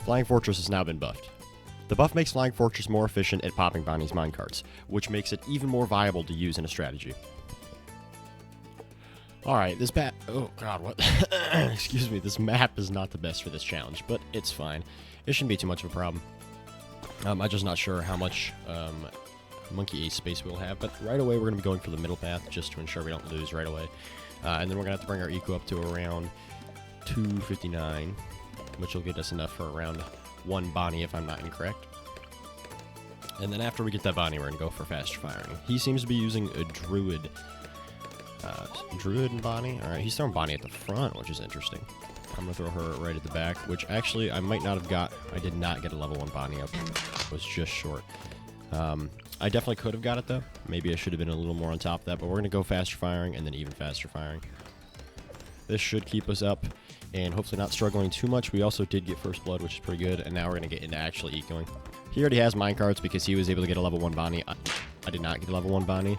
Flying Fortress has now been buffed. The buff makes Flying Fortress more efficient at popping Bonnie's minecarts, which makes it even more viable to use in a strategy. Alright, this oh god, what? Excuse me, this map is not the best for this challenge, but it's fine. It shouldn't be too much of a problem. I'm just not sure how much Monkey Ace space we'll have, but right away we're going to be going for the middle path just to ensure we don't lose right away. And then we're going to have to bring our eco up to around 259, which will get us enough for around 1 Bonnie if I'm not incorrect. And then after we get that Bonnie, we're going to go for faster firing. He seems to be using a Druid. Druid and Bonnie? Alright, he's throwing Bonnie at the front, which is interesting. I'm going to throw her right at the back, which actually I might not have got. I did not get a level 1 Bonnie up. It was just short. I definitely could have got it, though. Maybe I should have been a little more on top of that, but we're going to go faster firing and then even faster firing. This should keep us up and hopefully not struggling too much. We also did get first blood, which is pretty good, and now we're going to get into actually ecoing. He already has minecarts because he was able to get a level 1 Bonnie. I did not get a level 1 Bonnie,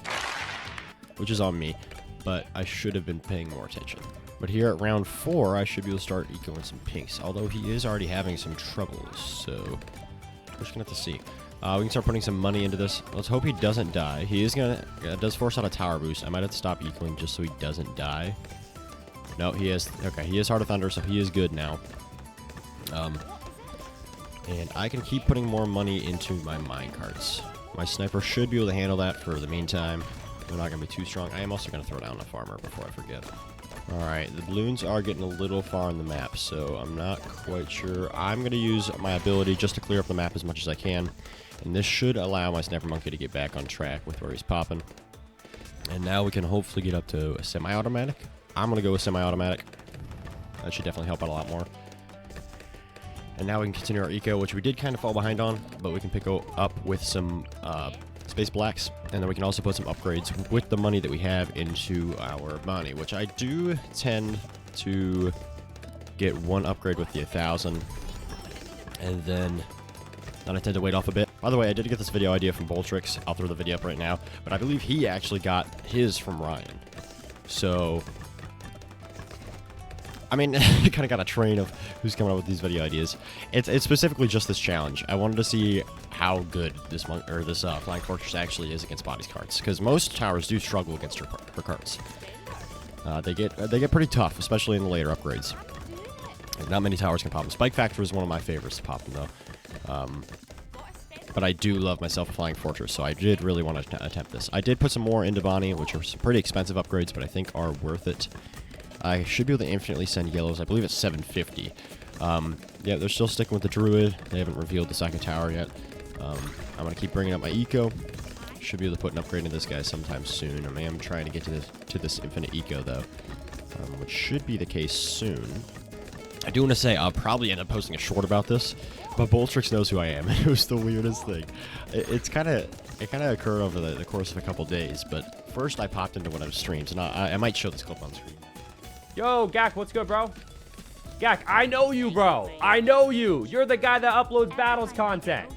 which is on me, but I should have been paying more attention. But here at round 4, I should be able to start ecoing some pinks, although he is already having some troubles, so we're just going to have to see. We can start putting some money into this. Let's hope he doesn't die. He is going to... does force out a tower boost. I might have to stop ecoing just so he doesn't die. No, he is... Okay, he is Heart of Thunder, so he is good now. And I can keep putting more money into my minecarts. My sniper should be able to handle that for the meantime. They're not going to be too strong. I am also going to throw down a farmer before I forget. Alright, the balloons are getting a little far on the map, so I'm not quite sure. I'm going to use my ability just to clear up the map as much as I can. And this should allow my Sniper Monkey to get back on track with where he's popping. And now we can hopefully get up to a semi-automatic. I'm going to go with semi-automatic. That should definitely help out a lot more. And now we can continue our eco, which we did kind of fall behind on, but we can pick up with some Space Blacks, and then we can also put some upgrades with the money that we have into our Bonnie, which I do tend to get one upgrade with the 1,000, and then I tend to wait off a bit. By the way, I did get this video idea from Boltrix. I'll throw the video up right now, but I believe he actually got his from Ryan. So, I mean, I kind of got a train of who's coming up with these video ideas. It's specifically just this challenge. I wanted to see how good this Flying Fortress actually is against Bonnie's cards, because most towers do struggle against her cards. They get pretty tough, especially in the later upgrades. Like, not many towers can pop them. Spike Factor is one of my favorites to pop them, though. But I do love myself a Flying Fortress, so I did really want to attempt this. I did put some more into Bonnie, which are some pretty expensive upgrades, but I think are worth it. I should be able to infinitely send yellows. I believe it's 750. Yeah, they're still sticking with the Druid. They haven't revealed the second tower yet. I'm going to keep bringing up my eco. Should be able to put an upgrade into this guy sometime soon. I am trying to get to this infinite eco, though, which should be the case soon. I do want to say I'll probably end up posting a short about this, but Boltrix knows who I am. It was the weirdest thing. It kind of occurred over the course of a couple days, but first I popped into one of his streams, and I might show this clip on screen. Yo, Gak, what's good, bro? Gak, I know you, bro. I know you. You're the guy that uploads battles content.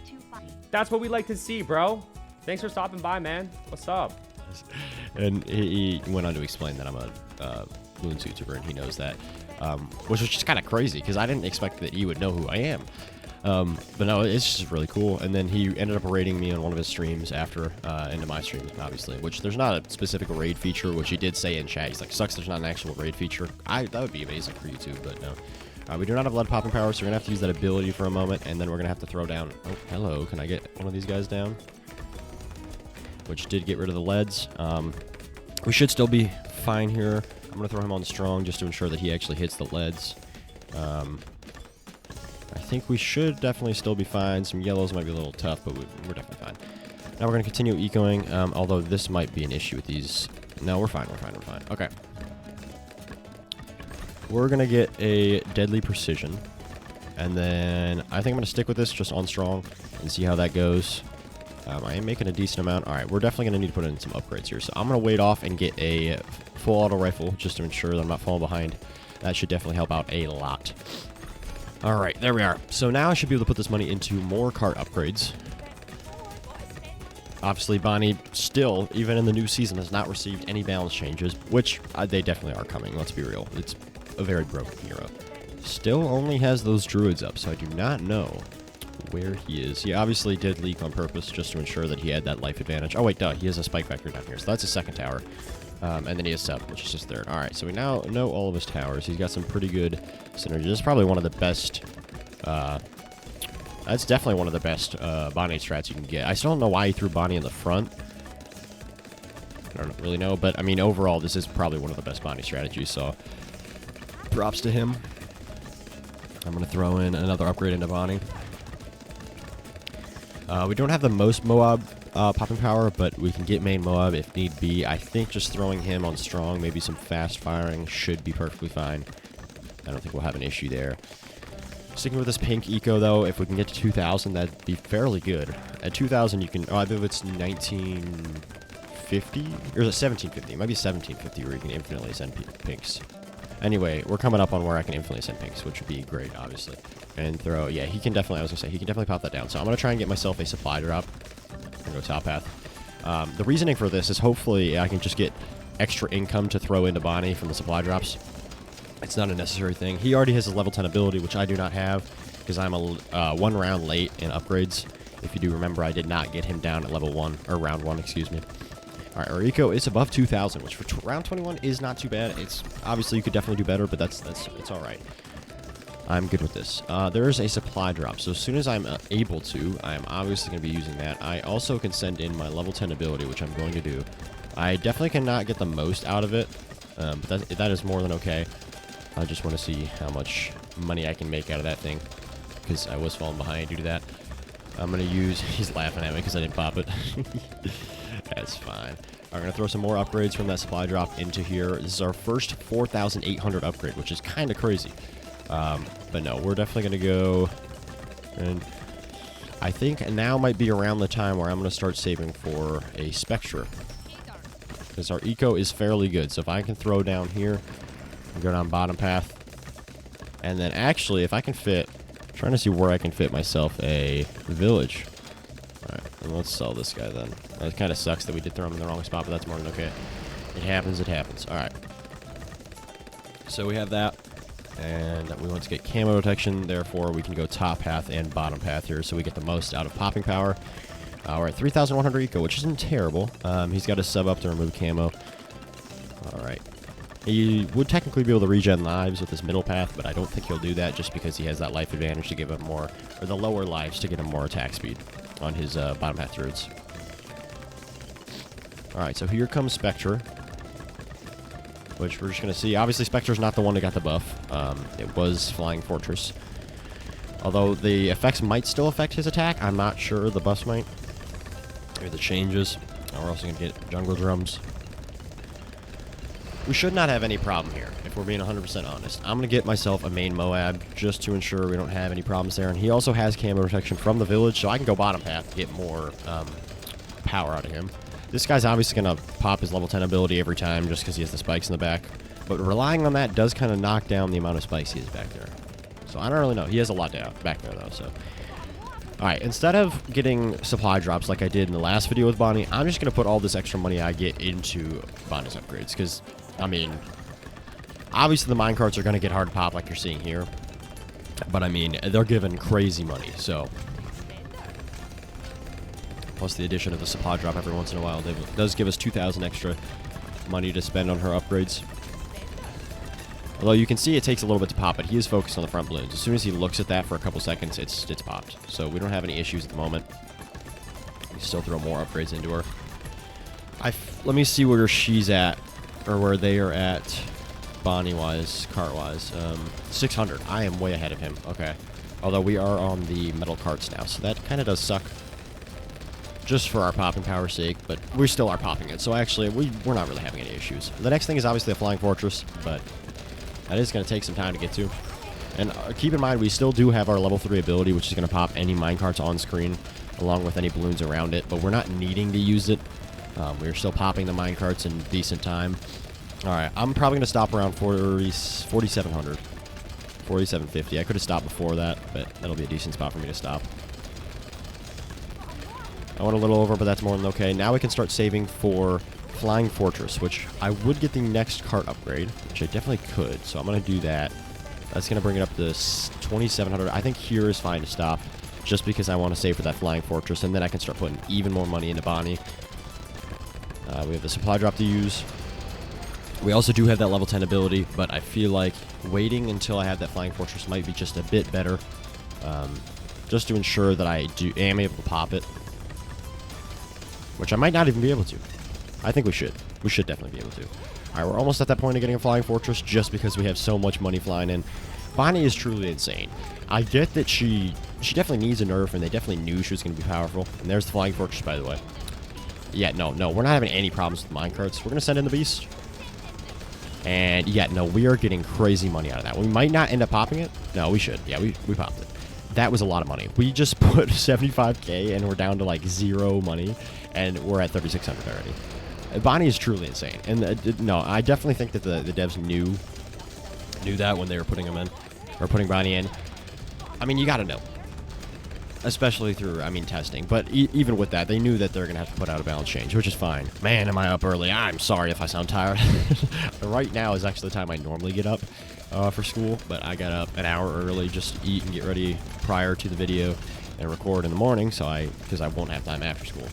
That's what we like to see, bro. Thanks for stopping by, man. What's up? And he went on to explain that I'm a Bloons YouTuber, and he knows that, which was just kind of crazy, because I didn't expect that he would know who I am. But no, it's just really cool. And then he ended up raiding me on one of his streams after, into my streams, obviously, which there's not a specific raid feature, which he did say in chat. He's like, sucks there's not an actual raid feature. That would be amazing for YouTube, but no. We do not have lead popping power, so we're going to have to use that ability for a moment, and then we're going to have to throw down... Oh, hello. Can I get one of these guys down? Which did get rid of the leads. We should still be fine here. I'm going to throw him on strong just to ensure that he actually hits the leads. I think we should definitely still be fine. Some yellows might be a little tough, but we're definitely fine. Now we're going to continue ecoing, although this might be an issue with these. No, we're fine, we're fine, we're fine. Okay. We're going to get a Deadly Precision, and then I think I'm going to stick with this just on strong and see how that goes. I am making a decent amount. Alright, we're definitely going to need to put in some upgrades here, so I'm going to wait off and get a full auto rifle just to ensure that I'm not falling behind. That should definitely help out a lot. Alright, there we are. So now I should be able to put this money into more cart upgrades. Obviously, Bonnie still, even in the new season, has not received any balance changes, which they definitely are coming, let's be real. It's a very broken hero. Still only has those druids up, so I do not know where he is. He obviously did leak on purpose just to ensure that he had that life advantage. Oh, wait, duh. He has a spike vector down here, so that's his second tower. And then he has sub, which is his third. All right, so we now know all of his towers. He's got some pretty good synergy. This is probably one of the best... that's definitely one of the best Bonnie strats you can get. I still don't know why he threw Bonnie in the front. I don't really know, but, I mean, overall, this is probably one of the best Bonnie strategies, so props to him. I'm going to throw in another upgrade into Bonnie. We don't have the most Moab popping power, but we can get main Moab if need be. I think just throwing him on strong, maybe some fast firing, should be perfectly fine. I don't think we'll have an issue there. Sticking with this pink eco, though, if we can get to 2,000, that'd be fairly good. At 2,000, you can... Oh, I believe it's 1950? Or is it 1750? It might be 1750 where you can infinitely send pinks. Anyway, we're coming up on where I can infinitely send pinks, which would be great, obviously. And throw... Yeah, he can definitely... I was going to say, he can definitely pop that down. So I'm going to try and get myself a supply drop. I'm going to go top path. The reasoning for this is hopefully I can just get extra income to throw into Bonnie from the supply drops. It's not a necessary thing. He already has a level 10 ability, which I do not have, because I'm a 1 round late in upgrades. If you do remember, I did not get him down at level 1, or round 1, excuse me. Alright, our eco is above 2,000, which for round 21 is not too bad. It's obviously you could definitely do better, but it's alright. I'm good with this. There is a supply drop, so as soon as I'm able to, I'm obviously going to be using that. I also can send in my level 10 ability, which I'm going to do. I definitely cannot get the most out of it, but that is more than okay. I just want to see how much money I can make out of that thing, because I was falling behind due to that. I'm going to use... He's laughing at me because I didn't pop it. That's fine. I'm going to throw some more upgrades from that supply drop into here. This is our first 4,800 upgrade, which is kind of crazy. But no, we're definitely going to go... And I think now might be around the time where I'm going to start saving for a Spectre, because our eco is fairly good. So if I can throw down here... Go down bottom path. And then actually, if I can fit... I'm trying to see where I can fit myself a village. Alright, and let's sell this guy then. It kind of sucks that we did throw him in the wrong spot, but that's more than okay. It happens, it happens. Alright. So we have that. And we want to get camo detection, therefore we can go top path and bottom path here, so we get the most out of popping power. We're at 3,100 eco, which isn't terrible. He's got a sub up to remove camo. Alright. He would technically be able to regen lives with this middle path, but I don't think he'll do that just because he has that life advantage to give him more, or the lower lives to get him more attack speed on his bottom path druids. Alright, so here comes Spectre, which we're just going to see. Obviously, Spectre's not the one that got the buff. It was Flying Fortress. Although the effects might still affect his attack, I'm not sure. The buffs might. Maybe the changes. We're also going to get jungle drums. We should not have any problem here, if we're being 100% honest. I'm going to get myself a main Moab just to ensure we don't have any problems there. And he also has camo protection from the village, so I can go bottom path to get more power out of him. This guy's obviously going to pop his level 10 ability every time just because he has the spikes in the back. But relying on that does kind of knock down the amount of spikes he has back there. So I don't really know. He has a lot back there, though, so... Alright, instead of getting supply drops like I did in the last video with Bonnie, I'm just going to put all this extra money I get into Bonnie's upgrades, because... I mean, obviously the minecarts are going to get hard to pop like you're seeing here. But, I mean, they're given crazy money, so... Plus the addition of the supply drop every once in a while does give us 2,000 extra money to spend on her upgrades. Although you can see it takes a little bit to pop it. He is focused on the front balloons. As soon as he looks at that for a couple seconds, it's popped. So we don't have any issues at the moment. We still throw more upgrades into her. Let me see where she's at. Or where they are at, Bonnie-wise, cart-wise. 600. I am way ahead of him. Okay. Although we are on the metal carts now, so that kind of does suck. Just for our popping power's sake, but we still are popping it. So actually, we're not really having any issues. The next thing is obviously a Flying Fortress, but that is going to take some time to get to. And keep in mind, we still do have our level 3 ability, which is going to pop any minecarts on screen, along with any balloons around it, but we're not needing to use it. We're still popping the minecarts in decent time. Alright, I'm probably going to stop around 4,700. 4,750. I could have stopped before that, but that'll be a decent spot for me to stop. I went a little over, but that's more than okay. Now we can start saving for Flying Fortress, which I would get the next cart upgrade, which I definitely could, so I'm going to do that. That's going to bring it up to 2,700. I think here is fine to stop, just because I want to save for that Flying Fortress, and then I can start putting even more money into Bonnie. We have the supply drop to use. We also do have that level 10 ability, but I feel like waiting until I have that Flying Fortress might be just a bit better, just to ensure that I am able to pop it, which I might not even be able to. I think we should. We should definitely be able to. All right, we're almost at that point of getting a Flying Fortress just because we have so much money flying in. Bonnie is truly insane. I get that she definitely needs a nerf, and they definitely knew she was going to be powerful. And there's the Flying Fortress, by the way. Yeah, no, we're not having any problems with minecarts. We're going to send in the Beast. And, yeah, no, we are getting crazy money out of that. We might not end up popping it. No, we should. Yeah, we popped it. That was a lot of money. We just put 75K, and we're down to, like, 0 money, and we're at 3,600 already. Bonnie is truly insane. And, no, I definitely think that the devs knew that when they were putting him in, or putting Bonnie in. I mean, you got to know. Especially through, testing. But even with that, they knew that they're going to have to put out a balance change, which is fine. Man, am I up early. I'm sorry if I sound tired. Right now is actually the time I normally get up for school, but I got up an hour early just to eat and get ready prior to the video and record in the morning, because I won't have time after school.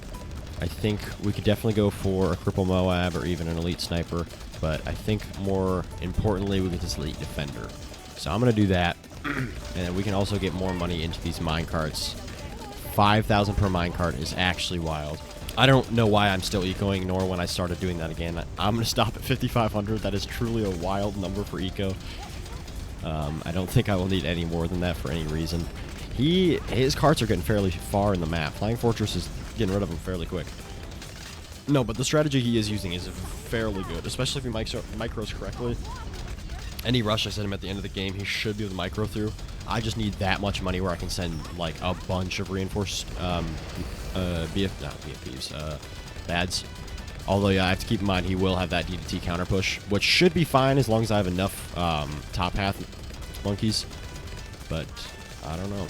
I think we could definitely go for a Cripple Moab or even an Elite Sniper, but I think more importantly, we get this Elite Defender. So I'm going to do that. And then we can also get more money into these minecarts. 5,000 per minecart is actually wild. I don't know why I'm still ecoing, nor when I started doing that again. I'm going to stop at 5,500. That is truly a wild number for eco. I don't think I will need any more than that for any reason. His carts are getting fairly far in the map. Flying Fortress is getting rid of them fairly quick. No, but the strategy he is using is fairly good, especially if he micros correctly. Any rush I send him at the end of the game, he should be able to micro through. I just need that much money where I can send, like, a bunch of reinforced BADs. Although, yeah, I have to keep in mind he will have that DDT counter push, which should be fine as long as I have enough top path monkeys. But, I don't know.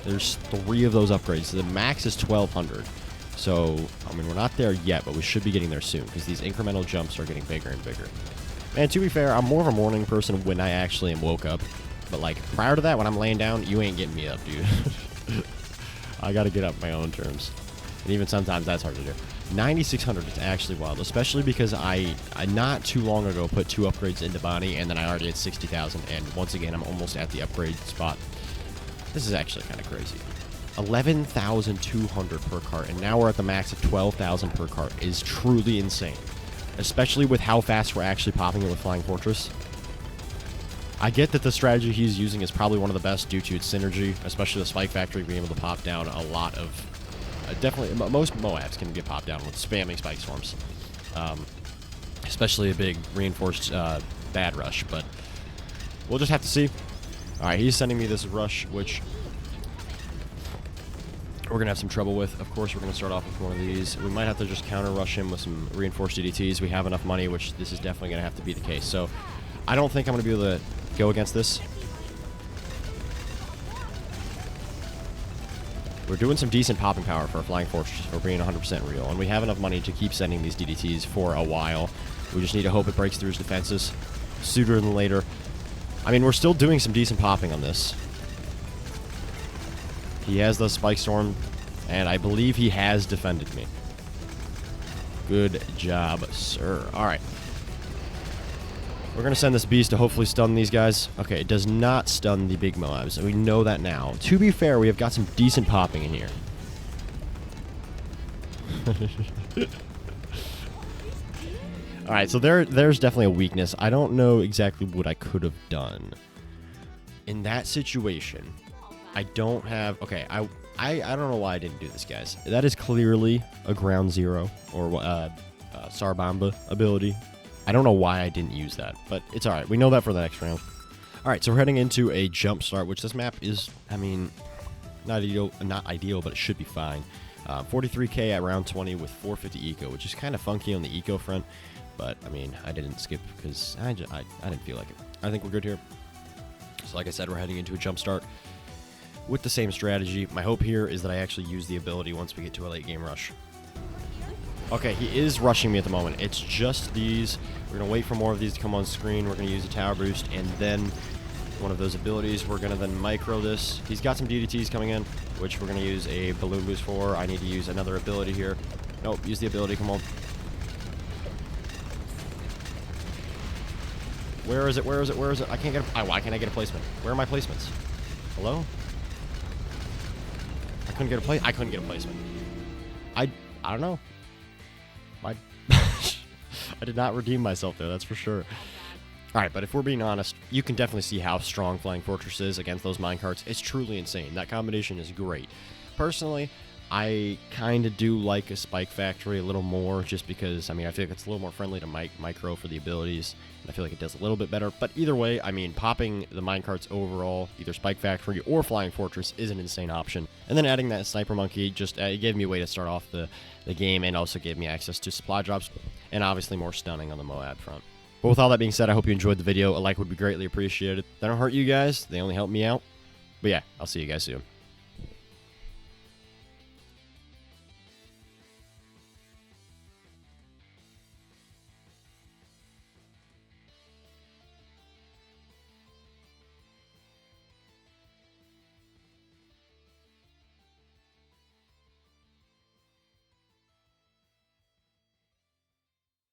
There's 3 of those upgrades. The max is 1,200. So, we're not there yet, but we should be getting there soon, because these incremental jumps are getting bigger and bigger. And to be fair, I'm more of a morning person when I actually am woke up. But, like, prior to that, when I'm laying down, you ain't getting me up, dude. I gotta get up my own terms. And even sometimes that's hard to do. 9,600 is actually wild, especially because I not too long ago put 2 upgrades into Bonnie, and then I already had 60,000, and once again, I'm almost at the upgrade spot. This is actually kind of crazy. 11,200 per cart, and now we're at the max of 12,000 per cart. Is truly insane. Especially with how fast we're actually popping it with Flying Fortress. I get that the strategy he's using is probably one of the best due to its synergy, especially the Spike Factory being able to pop down a lot of... definitely, most Moabs can get popped down with spamming Spike Storms. Especially a big reinforced bad rush, but we'll just have to see. Alright, he's sending me this rush, which we're going to have some trouble with. Of course, we're going to start off with one of these. We might have to just counter rush him with some reinforced DDTs. We have enough money, which this is definitely going to have to be the case. So I don't think I'm going to be able to go against this. We're doing some decent popping power for a Flying Fortress for being 100% real, and we have enough money to keep sending these DDTs for a while. We just need to hope it breaks through his defenses sooner than later. We're still doing some decent popping on this. He has the Spike Storm, and I believe he has defended me. Good job, sir. Alright. We're going to send this Beast to hopefully stun these guys. Okay, it does not stun the big Moabs. We know that now. To be fair, we have got some decent popping in here. Alright, so there's definitely a weakness. I don't know exactly what I could have done. In that situation, I don't have... Okay, I don't know why I didn't do this, guys. That is clearly a Ground Zero or Sarbamba ability. I don't know why I didn't use that, but it's alright. We know that for the next round. Alright, so we're heading into a jump start, which this map is, not ideal, but it should be fine. 43k at round 20 with 450 eco, which is kind of funky on the eco front, but, I didn't skip because I didn't feel like it. I think we're good here. So like I said, we're heading into a jump start with the same strategy. My hope here is that I actually use the ability once we get to a late game rush. Okay, he is rushing me at the moment. It's just these. We're going to wait for more of these to come on screen. We're going to use a tower boost, and then one of those abilities. We're going to then micro this. He's got some DDTs coming in, which we're going to use a balloon boost for. I need to use another ability here. Nope, use the ability. Come on. Where is it? Where is it? Where is it? I can't get a... Why can't I get a placement? Where are my placements? Hello? I couldn't get a place. I couldn't get a placement. I don't know. I did not redeem myself there, that's for sure. Alright, but if we're being honest, you can definitely see how strong Flying Fortress is against those minecarts. It's truly insane. That combination is great. Personally, I kind of do like a Spike Factory a little more, just because, I mean, I feel like it's a little more friendly to micro for the abilities, and I feel like it does a little bit better. But either way, I mean, popping the minecarts overall, either Spike Factory or Flying Fortress, is an insane option. And then adding that Sniper Monkey just it gave me a way to start off the game, and also gave me access to supply drops, and obviously more stunning on the Moab front. But with all that being said, I hope you enjoyed the video. A like would be greatly appreciated. They don't hurt you guys, they only help me out. But yeah, I'll see you guys soon.